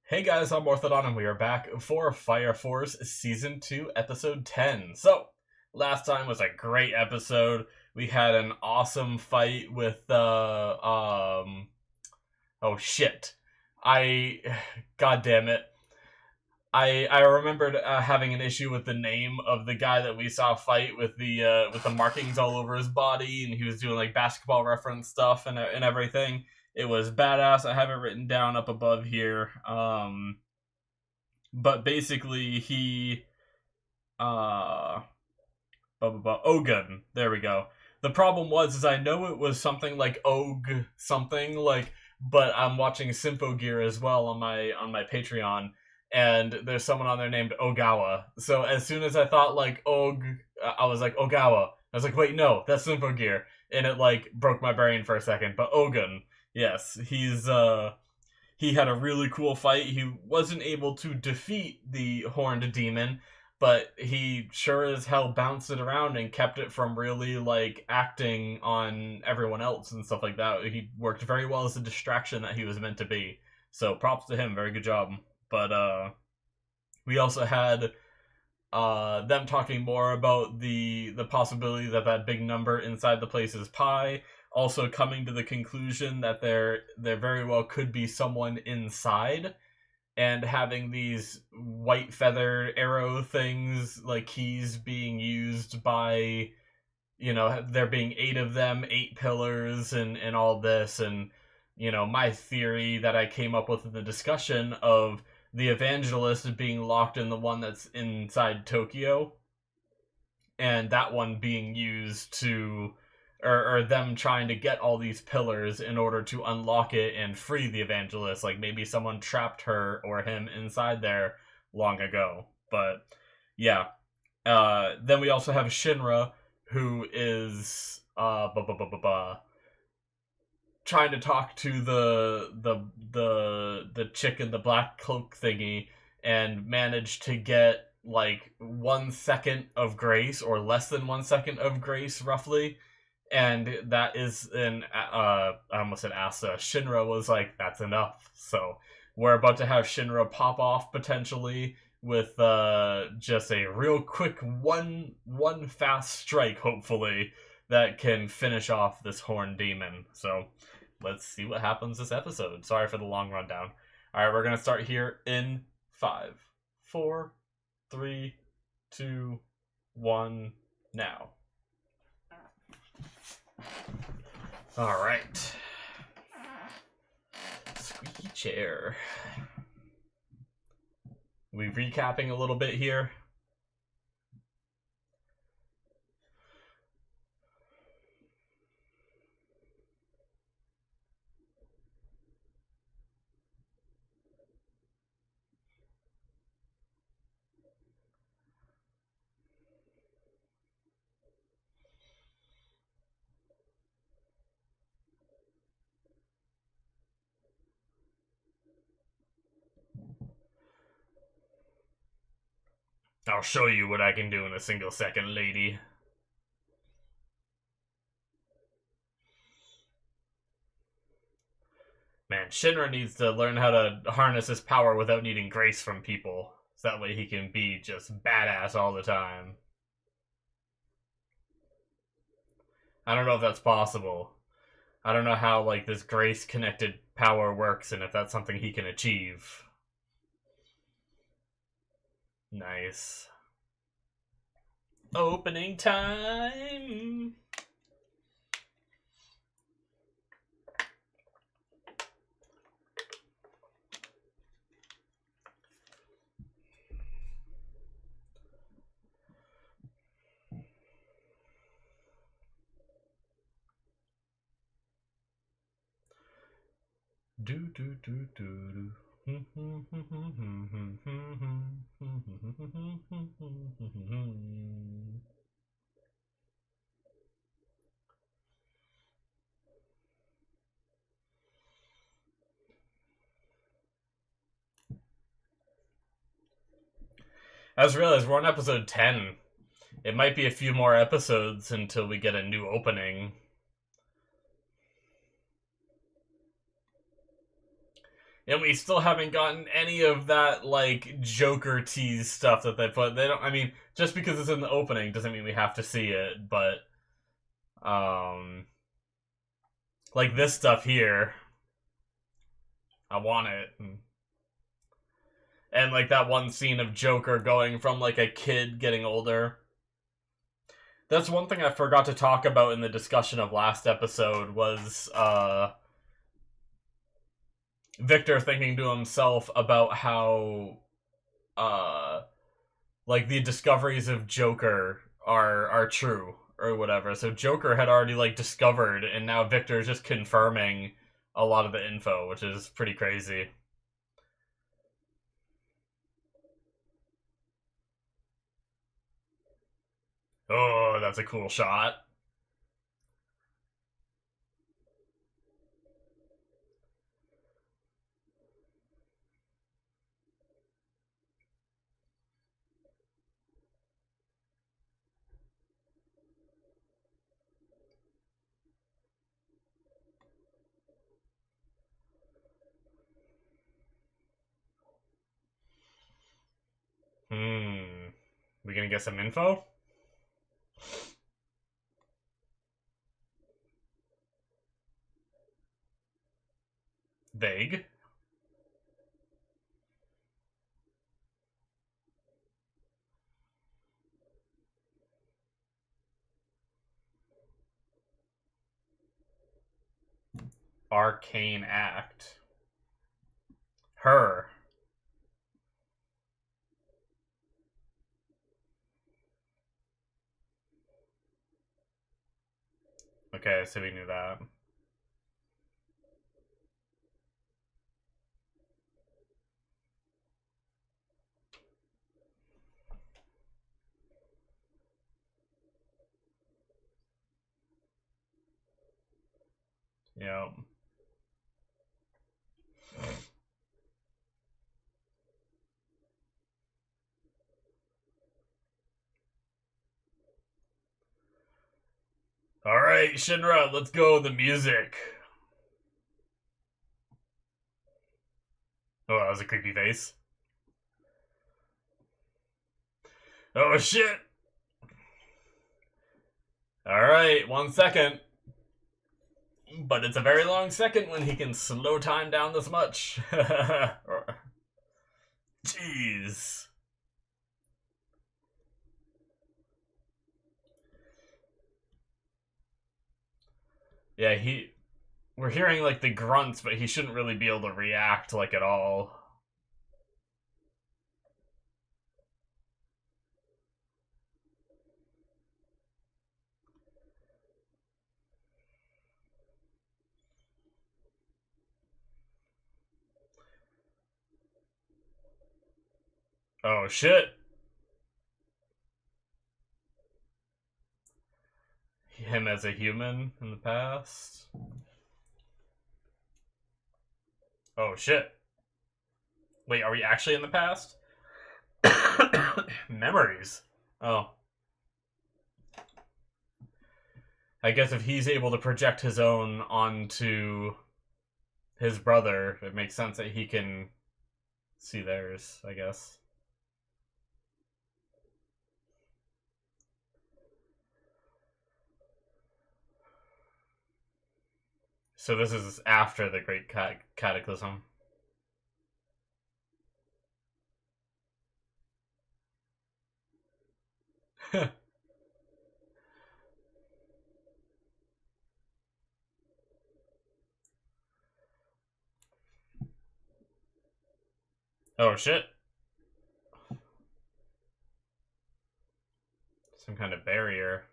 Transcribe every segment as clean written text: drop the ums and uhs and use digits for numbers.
Hey guys, I'm Morthadon and we are back for Fire Force Season 2, Episode 10. So, last time was a great episode. We had an awesome fight with, oh shit. I, god damn it. I remembered having an issue with the name of the guy that we saw fight with the markings all over his body, and he was doing like basketball reference stuff and everything. It was badass. I have it written down up above here. But basically he Ogun. There we go. The problem was I know it was something like Og something like, but I'm watching Symphogear as well on my Patreon, and there's someone on there named Ogawa. So as soon as I thought like Og, I was like Ogawa. I was like, wait, no, that's Symphogear, and it like broke my brain for a second. But Ogun, yes, he had a really cool fight. He wasn't able to defeat the horned demon, but he sure as hell bounced it around and kept it from really like acting on everyone else and stuff like that. He worked very well as a distraction that he was meant to be. So props to him, very good job. But we also had them talking more about the possibility that that big number inside the place is pi, also coming to the conclusion that there very well could be someone inside, and having these white feather arrow things like keys being used by, you know, there being 8 of them, 8 pillars, and all this. And you know, my theory that I came up with in the discussion of the evangelist being locked in the one that's inside Tokyo, and that one being used to, or them trying to get all these pillars in order to unlock it and free the evangelist. Like maybe someone trapped her or him inside there long ago. But yeah. Then we also have Shinra, who is trying to talk to the chick in the black cloak thingy, and managed to get like 1 second of grace, or less than 1 second of grace roughly. And that is I almost said Asa. Shinra was like, that's enough. So we're about to have Shinra pop off potentially with just a real quick one fast strike, hopefully, that can finish off this horn demon. So let's see what happens this episode. Sorry for the long rundown. Alright, we're gonna start here in 5, 4, 3, 2, 1, now. Alright. Squeaky chair. We recapping a little bit here. I'll show you what I can do in a single second, lady. Man, Shinra needs to learn how to harness his power without needing grace from people. So that way he can be just badass all the time. I don't know if that's possible. I don't know how like this grace-connected power works, and if that's something he can achieve. Nice. Opening time! Do do do do do. I just realized we're on episode 10. It might be a few more episodes until we get a new opening. And we still haven't gotten any of that, like, Joker tease stuff that they put. They don't, I mean, just because it's in the opening doesn't mean we have to see it, but, like this stuff here, I want it. And, like, that one scene of Joker going from, like, a kid getting older. That's one thing I forgot to talk about in the discussion of last episode was, Victor thinking to himself about how, like, the discoveries of Joker are true, or whatever. So Joker had already, like, discovered, and now Victor is just confirming a lot of the info, which is pretty crazy. Oh, that's a cool shot. We gonna get some info? Vague. Arcane act. Her. Okay, so we knew that. Yep. Alright, Shinra, let's go. The music. Oh, that was a creepy face. Oh, shit. Alright, 1 second. But it's a very long second when he can slow time down this much. Jeez. Yeah, we're hearing, like, the grunts, but he shouldn't really be able to react, like, at all. Oh, shit. Him as a human in the past. Oh, shit. Wait, are we actually in the past? Memories. Oh. I guess if he's able to project his own onto his brother, it makes sense that he can see theirs, I guess. So this is after the Great Cataclysm. Oh, shit. Some kind of barrier.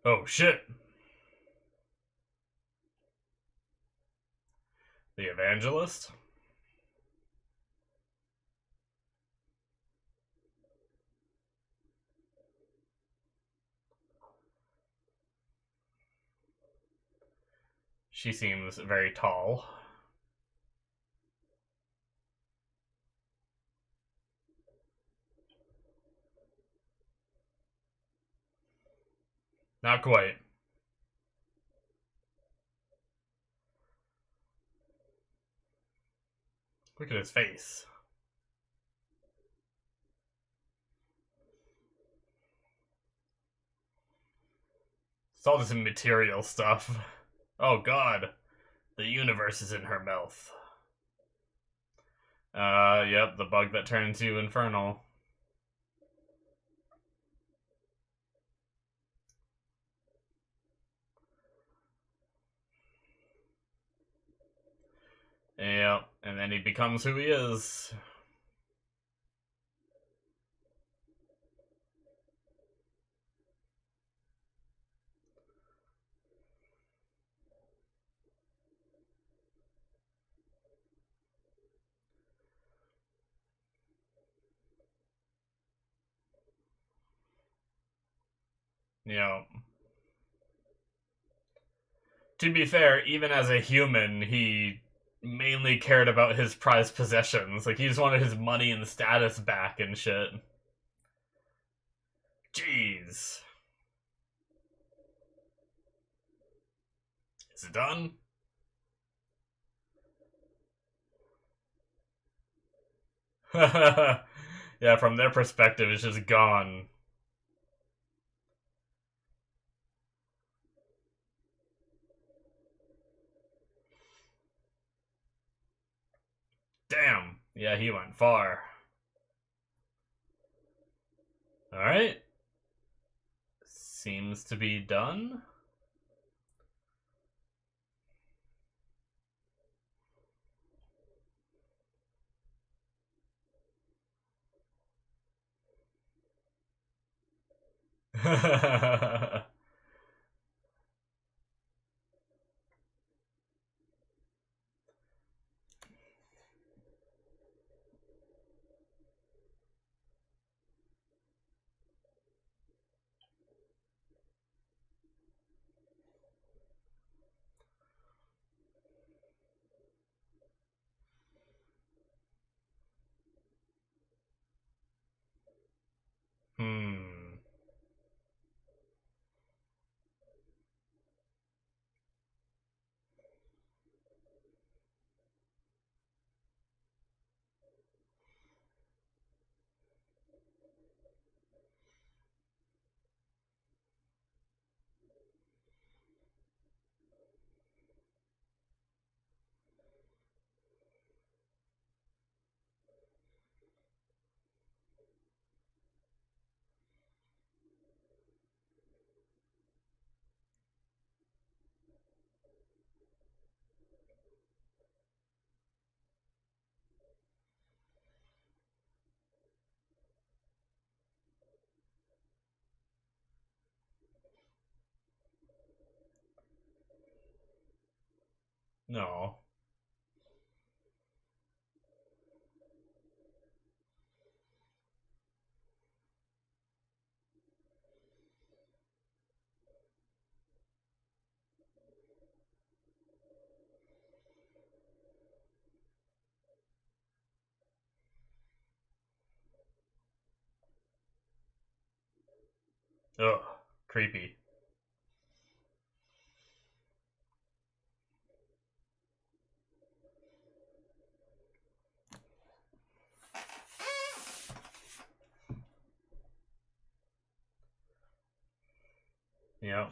Oh, shit. The Evangelist? She seems very tall. Not quite. Look at his face. It's all this material stuff. Oh god. The universe is in her mouth. Yep, the bug that turns you infernal. Yep, and then he becomes who he is. Yep. To be fair, even as a human, he mainly cared about his prized possessions. Like, he just wanted his money and status back and shit. Jeez. Is it done? Yeah, from their perspective, it's just gone. Damn. Yeah, he went far. Alright. Seems to be done. Hmm. No. Ugh. Creepy. Yep.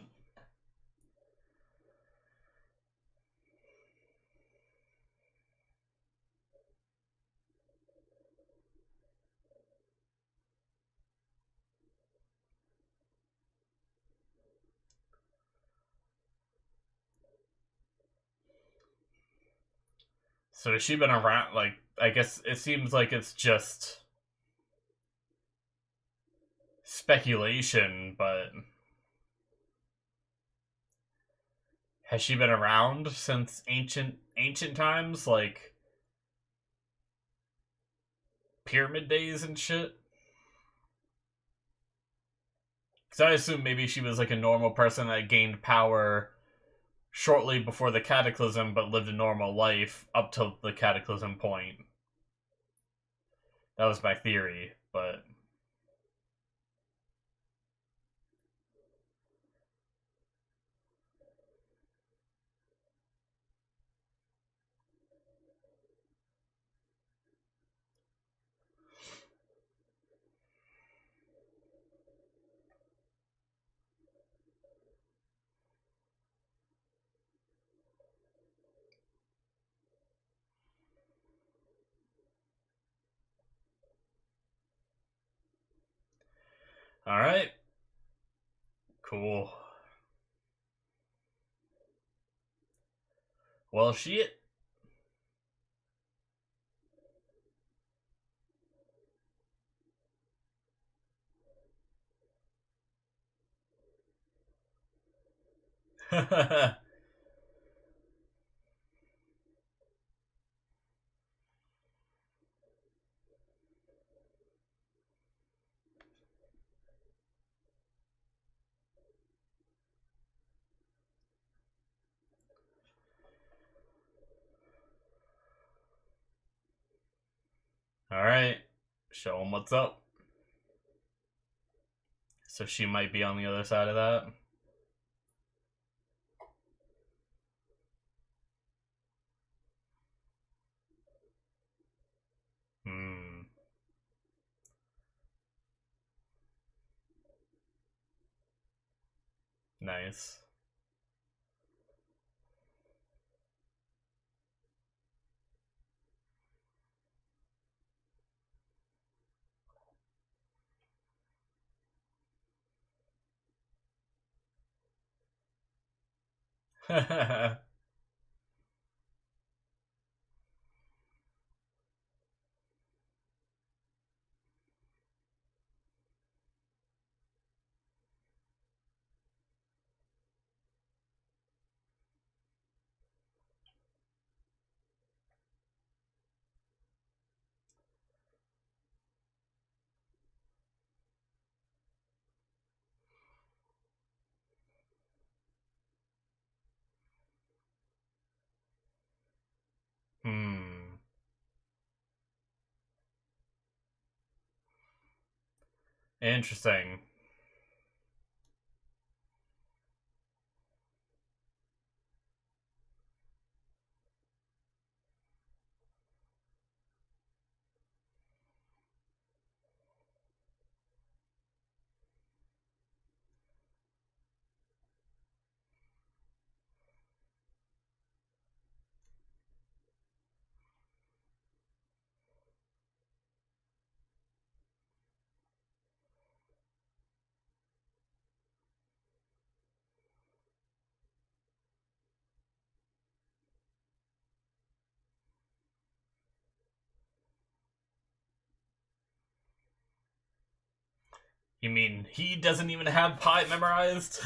So has she been around, like, I guess it seems like it's just speculation, but has she been around since ancient times, like pyramid days and shit? Because I assume maybe she was like a normal person that gained power shortly before the Cataclysm, but lived a normal life up till the Cataclysm point. That was my theory, but all right, cool. Well, shit. All right, show him what's up. So she might be on the other side of that. Hmm. Nice. Hmm. Interesting. You mean he doesn't even have pi memorized?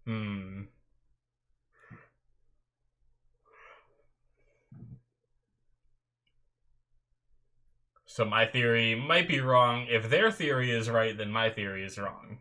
Hmm. So my theory might be wrong. If their theory is right, then my theory is wrong.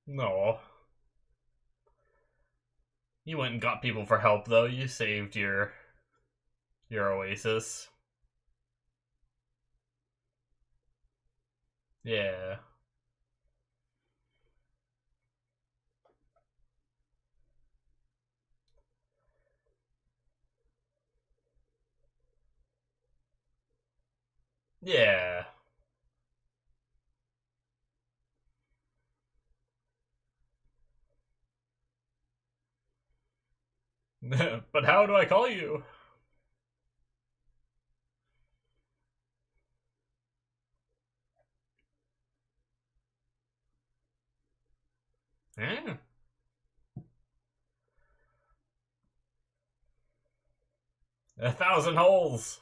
No. You went and got people for help, though. You saved your oasis. Yeah. Yeah. But how do I call you? Eh? 1,000 holes.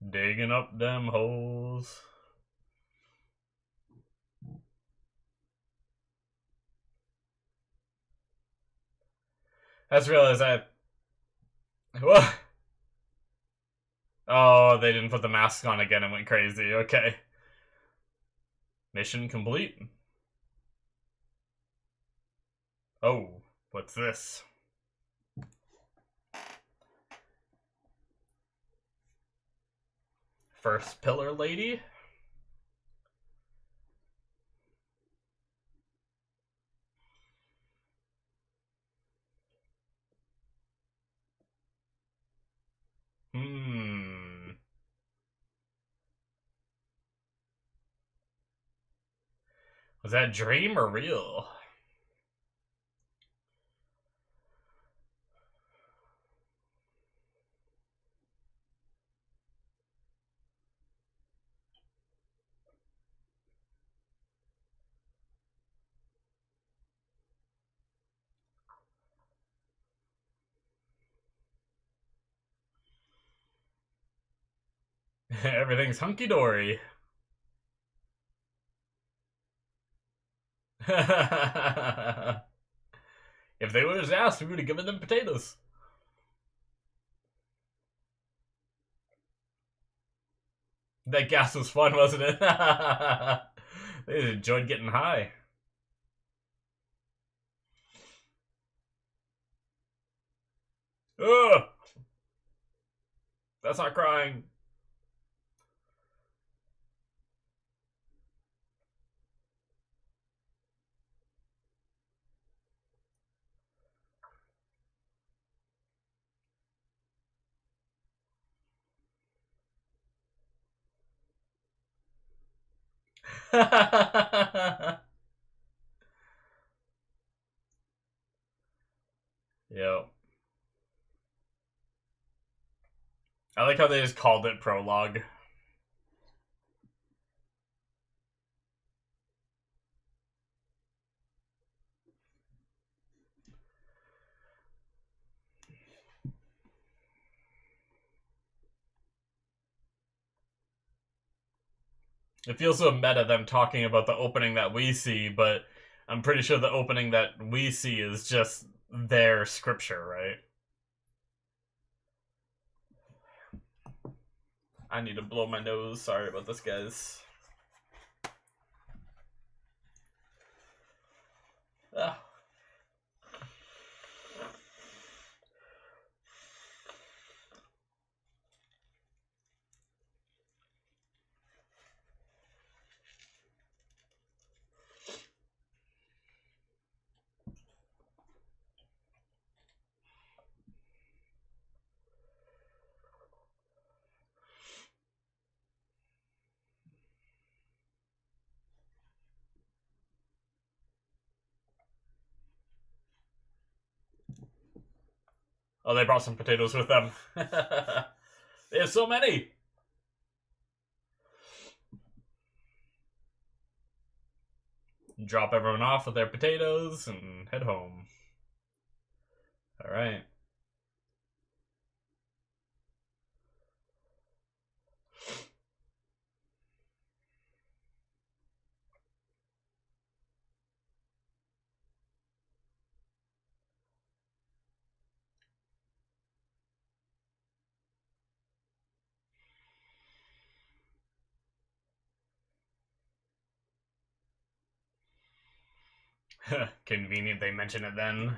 Digging up them holes. I just realized I. What? Oh, they didn't put the mask on again and went crazy. Okay. Mission complete. Oh, what's this? First pillar lady? Hmm. Was that dream or real? Everything's hunky dory. If they would have asked, we would have given them potatoes. That gas was fun, wasn't it? They enjoyed getting high. Ugh! That's not crying. Yep. I like how they just called it prologue. It feels so meta them talking about the opening that we see, but I'm pretty sure the opening that we see is just their scripture, right? I need to blow my nose. Sorry about this, guys. Ah. Oh, they brought some potatoes with them. They have so many. Drop everyone off with their potatoes and head home. All right. Convenient they mention it then.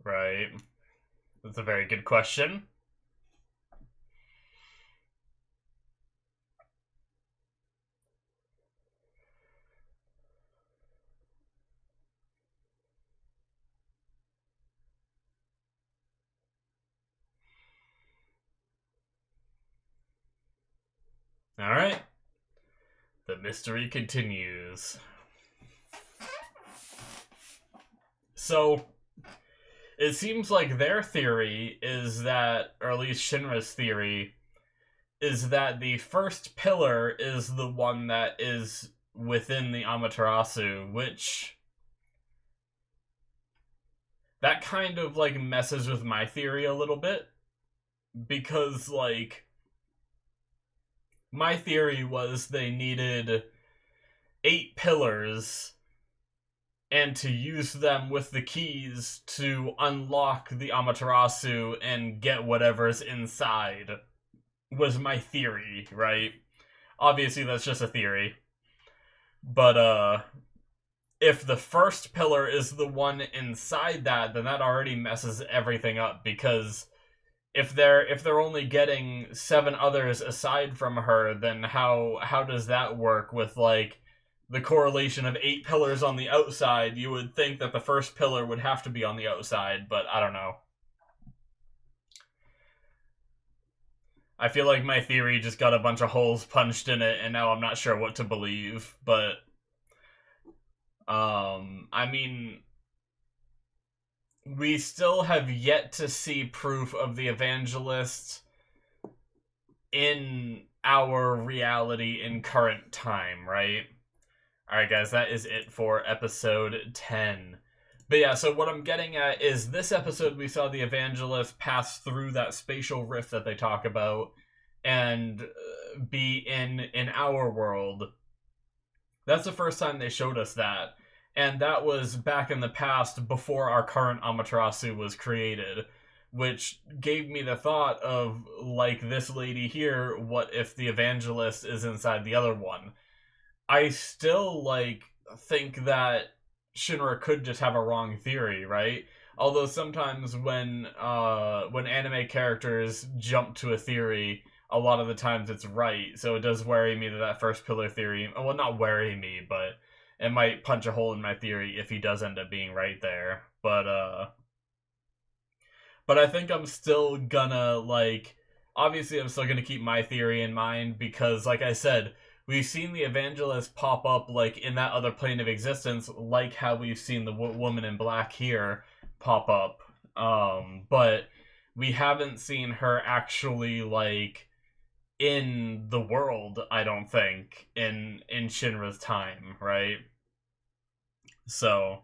Right. That's a very good question. Alright. The mystery continues. So, it seems like their theory is that, or at least Shinra's theory, is that the first pillar is the one that is within the Amaterasu, which that kind of like messes with my theory a little bit, because like my theory was they needed 8 pillars and to use them with the keys to unlock the Amaterasu and get whatever's inside was my theory, right? Obviously that's just a theory. But if the first pillar is the one inside that, then that already messes everything up, because if they're only getting 7 others aside from her, then how does that work with like the correlation of 8 pillars on the outside? You would think that the first pillar would have to be on the outside, but I don't know. I feel like my theory just got a bunch of holes punched in it, and now I'm not sure what to believe. But I mean, we still have yet to see proof of the evangelist in our reality in current time, right? Alright, guys, that is it for episode 10. But yeah, so what I'm getting at is this episode we saw the evangelist pass through that spatial rift that they talk about and be in our world. That's the first time they showed us that. And that was back in the past before our current Amaterasu was created, which gave me the thought of, like this lady here, what if the evangelist is inside the other one? I still, like, think that Shinra could just have a wrong theory, right? Although sometimes when anime characters jump to a theory, a lot of the times it's right. So it does worry me that that first pillar theory, well, not worry me, but it might punch a hole in my theory if he does end up being right there. But I think I'm still gonna, like, obviously I'm still gonna keep my theory in mind, because like I said, we've seen the evangelist pop up like in that other plane of existence, like how we've seen the woman in black here pop up. But we haven't seen her actually like in the world, I don't think, in Shinra's time, right? So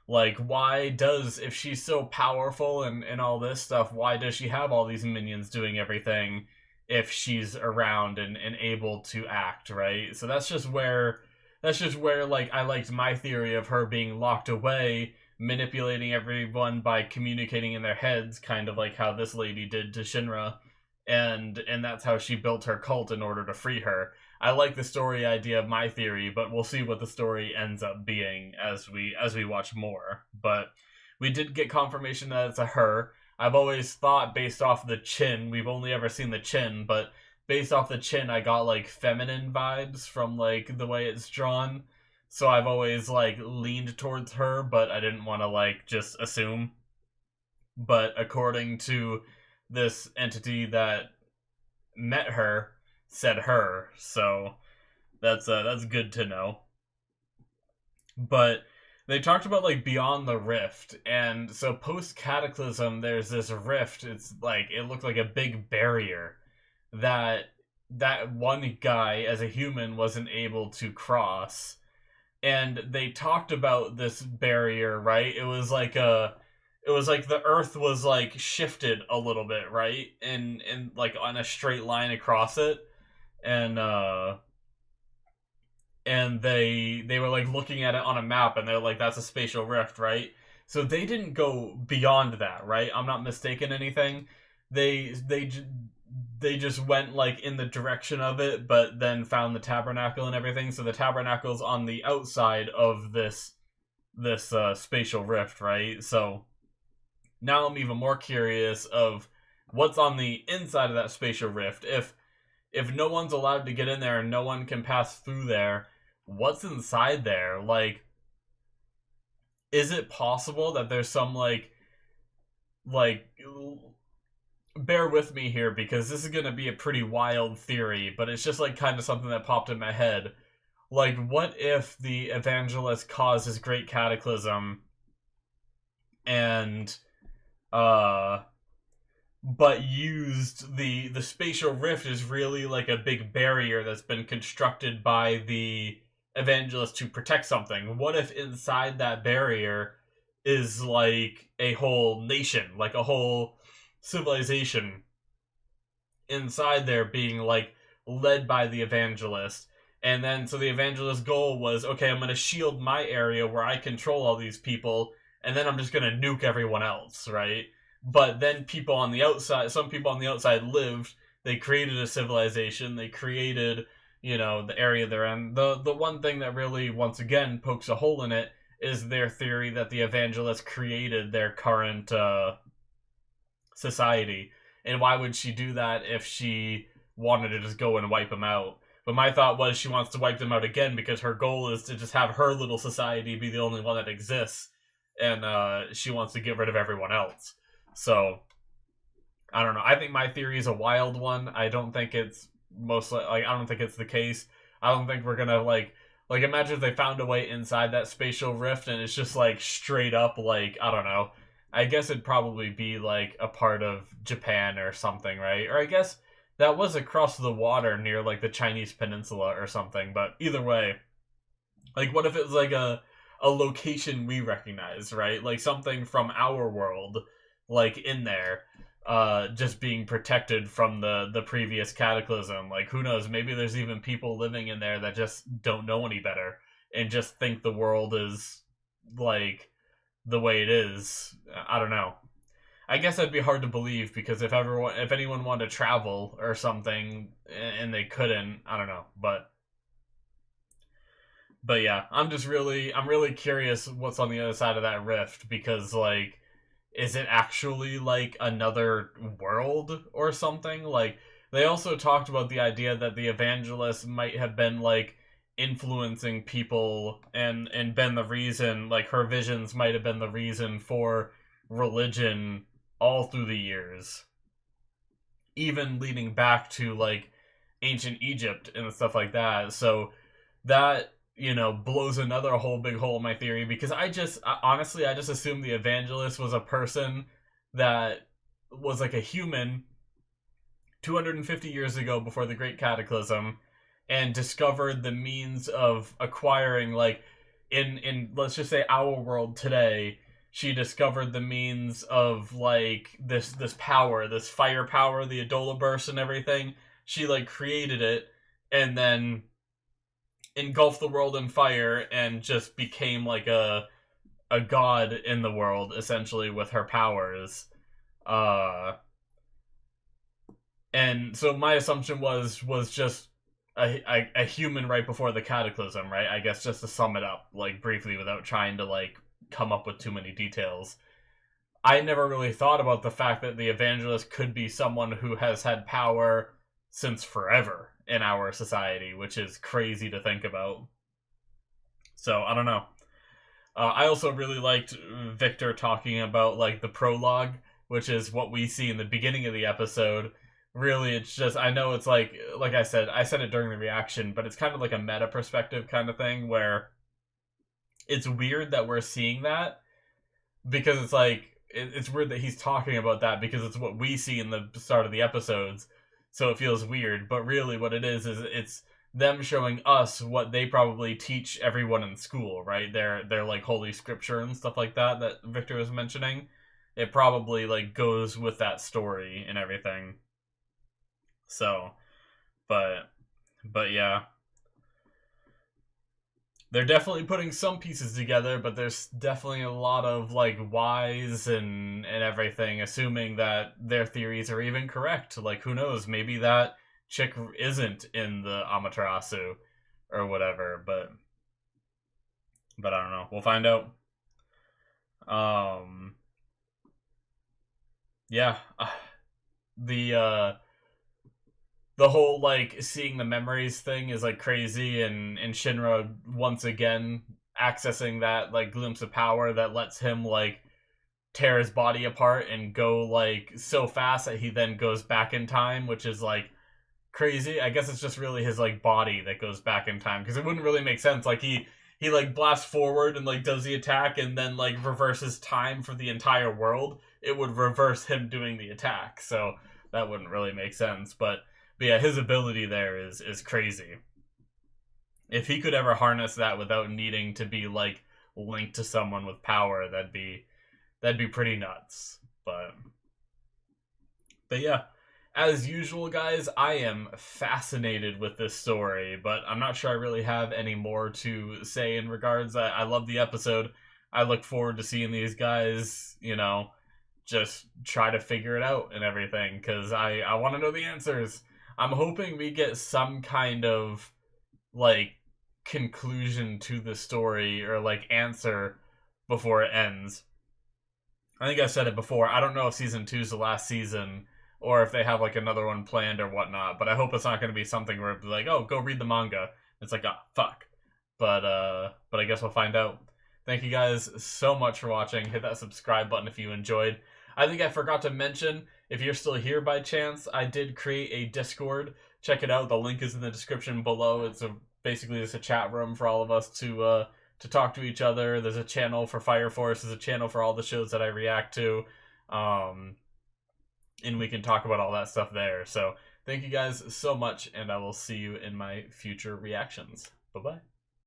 like, why does, if she's so powerful and all this stuff, why does she have all these minions doing everything if she's around and able to act, right? So that's just where like I liked my theory of her being locked away, manipulating everyone by communicating in their heads, kind of like how this lady did to Shinra, and that's how she built her cult in order to free her. I like the story idea of my theory, but we'll see what the story ends up being as we watch more. But we did get confirmation that it's a her. I've always thought, based off the chin, we've only ever seen the chin, but based off the chin, I got like feminine vibes from like the way it's drawn. So I've always like leaned towards her, but I didn't want to like just assume. But according to this entity that met her, said her, so that's good to know. But they talked about like beyond the rift, and so post cataclysm there's this rift. It's like it looked like a big barrier that that one guy as a human wasn't able to cross. And they talked about this barrier, right? It was like the earth was like shifted a little bit, right? And like on a straight line across it. And and they were like looking at it on a map, and they're like, that's a spatial rift, right? So they didn't go beyond that, right? I'm not mistaken anything. They just went like in the direction of it, but then found the tabernacle and everything. So the tabernacle's on the outside of this spatial rift, right? So now I'm even more curious of what's on the inside of that spatial rift. If no one's allowed to get in there and no one can pass through there, what's inside there? Like, is it possible that there's some like bear with me here because this is gonna be a pretty wild theory, but it's just like kind of something that popped in my head. Like, what if the evangelist caused this great cataclysm and uh but used the spatial rift is really like a big barrier that's been constructed by the evangelist to protect something. What if inside that barrier is like a whole nation, like a whole civilization inside there being like led by the evangelist? And then so the evangelist's goal was, okay, I'm going to shield my area where I control all these people, and then I'm just going to nuke everyone else, right? But then people on the outside, some people on the outside lived. They created a civilization. They created, the area they're in. The one thing that really, once again, pokes a hole in it is their theory that the evangelist created their current society. And why would she do that if she wanted to just go and wipe them out? But my thought was she wants to wipe them out again because her goal is to just have her little society be the only one that exists. And she wants to get rid of everyone else. So, I don't know. I think my theory is a wild one. I don't think it's I don't think it's the case. I don't think we're gonna like imagine if they found a way inside that spatial rift and it's just like straight up like, I don't know. I guess it'd probably be like a part of Japan or something, right? Or I guess that was across the water near like the Chinese peninsula or something, but either way, like what if it was like a location we recognize, right? Like something from our world, like in there, just being protected from the previous cataclysm. Like who knows, maybe there's even people living in there that just don't know any better and just think the world is like the way it is. I don't know. I guess that'd be hard to believe because if anyone wanted to travel or something and they couldn't, I don't know. But yeah, I'm really curious what's on the other side of that rift because like, is it actually like another world or something? Like they also talked about the idea that the evangelist might have been like influencing people and been the reason, like her visions might have been the reason for religion all through the years, even leading back to like ancient Egypt and stuff like that. So that blows another whole big hole in my theory because honestly I just assumed the evangelist was a person that was like a human 250 years ago before the Great Cataclysm and discovered the means of acquiring, like in let's just say our world today. She discovered the means of like this power, this fire power, the Adola burst and everything. She like created it and then engulfed the world in fire and just became like a god in the world essentially with her powers. And so my assumption was just a human right before the cataclysm, right? I guess just to sum it up like briefly without trying to like come up with too many details. I never really thought about the fact that the evangelist could be someone who has had power since forever in our society, which is crazy to think about. So, I don't know. I also really liked Victor talking about, like, the prologue, which is what we see in the beginning of the episode. Really, it's just, I know it's like I said it during the reaction, but it's kind of like a meta perspective kind of thing where it's weird that we're seeing that because it's like, it's weird that he's talking about that because it's what we see in the start of the episodes. So it feels weird, but really what it is it's them showing us what they probably teach everyone in school, right? Their like holy scripture and stuff like that Victor was mentioning. It probably like goes with that story and everything. So, but yeah. They're definitely putting some pieces together, but there's definitely a lot of like whys and everything, assuming that their theories are even correct. Like who knows? Maybe that chick isn't in the Amaterasu or whatever. But I don't know. We'll find out. Yeah. The whole like seeing the memories thing is like crazy, and Shinra once again accessing that like glimpse of power that lets him like tear his body apart and go like so fast that he then goes back in time, which is like crazy. I guess it's just really his like body that goes back in time, because it wouldn't really make sense. Like he like blasts forward and like does the attack and then like reverses time for the entire world. It would reverse him doing the attack, so that wouldn't really make sense. But yeah, his ability there is crazy. If he could ever harness that without needing to be like linked to someone with power, that'd be pretty nuts. But yeah, as usual, guys, I am fascinated with this story, but I'm not sure I really have any more to say in regards. I love the episode. I look forward to seeing these guys, you know, just try to figure it out and everything, because I want to know the answers. I'm hoping we get some kind of like conclusion to the story, or like answer before it ends. I think I said it before. I don't know if season 2 is the last season, or if they have like another one planned or whatnot. But I hope it's not going to be something where it's like, oh, go read the manga. It's like, oh, fuck. But I guess we'll find out. Thank you guys so much for watching. Hit that subscribe button if you enjoyed. I think I forgot to mention, if you're still here by chance, I did create a Discord. Check it out. The link is in the description below. It's basically just a chat room for all of us to talk to each other. There's a channel for Fire Force. There's a channel for all the shows that I react to. And we can talk about all that stuff there. So thank you guys so much, and I will see you in my future reactions. Bye-bye.